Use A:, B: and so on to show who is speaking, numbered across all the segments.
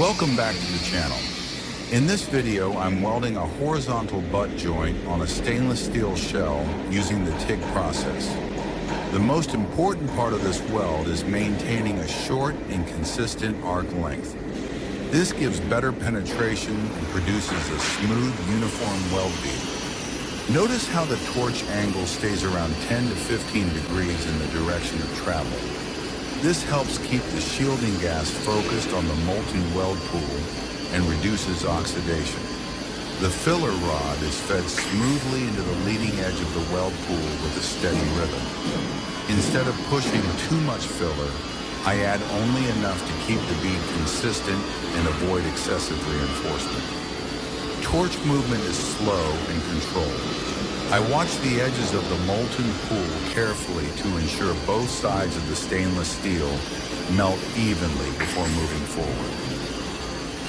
A: Welcome back to the channel. In this video, I'm welding a horizontal butt joint on a stainless steel shell using the TIG process. The most important part of this weld is maintaining a short and consistent arc length. This gives better penetration and produces a smooth, uniform weld bead. Notice how the torch angle stays around 10 to 15 degrees in the direction of travel. This helps keep the shielding gas focused on the molten weld pool and reduces oxidation. The filler rod is fed smoothly into the leading edge of the weld pool with a steady rhythm. Instead of pushing too much filler, I add only enough to keep the bead consistent and avoid excessive reinforcement. Torch movement is slow and controlled. I watch the edges of the molten pool carefully to ensure both sides of the stainless steel melt evenly before moving forward.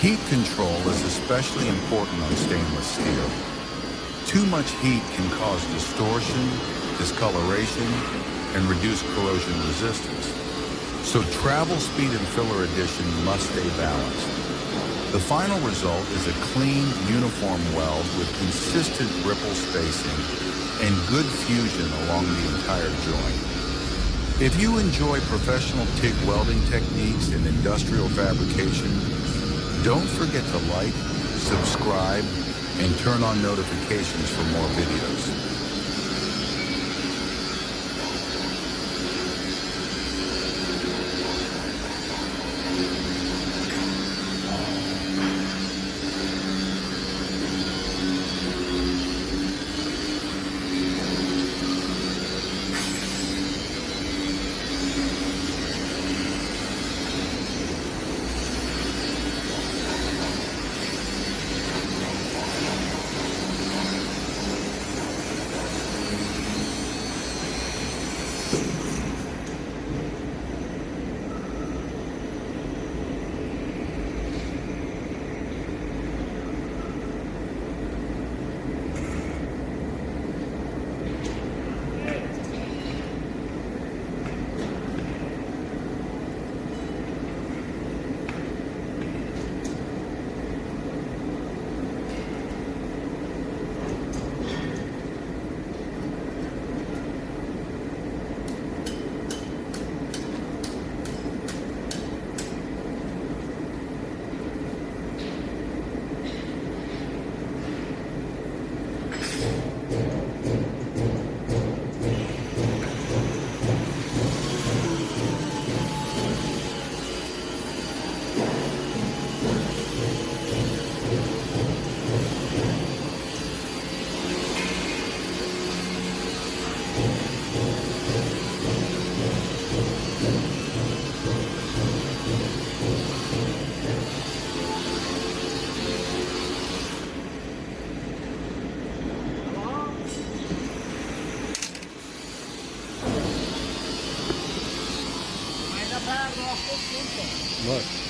A: Heat control is especially important on stainless steel. Too much heat can cause distortion, discoloration, and reduce corrosion resistance. So travel speed and filler addition must stay balanced. The final result is a clean, uniform weld with consistent ripple spacing and good fusion along the entire joint. If you enjoy professional TIG welding techniques and industrial fabrication, don't forget to like, subscribe, and turn on notifications for more videos.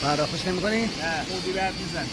B: پرداختش نمی‌کنی؟
C: نه خودی برد میزن.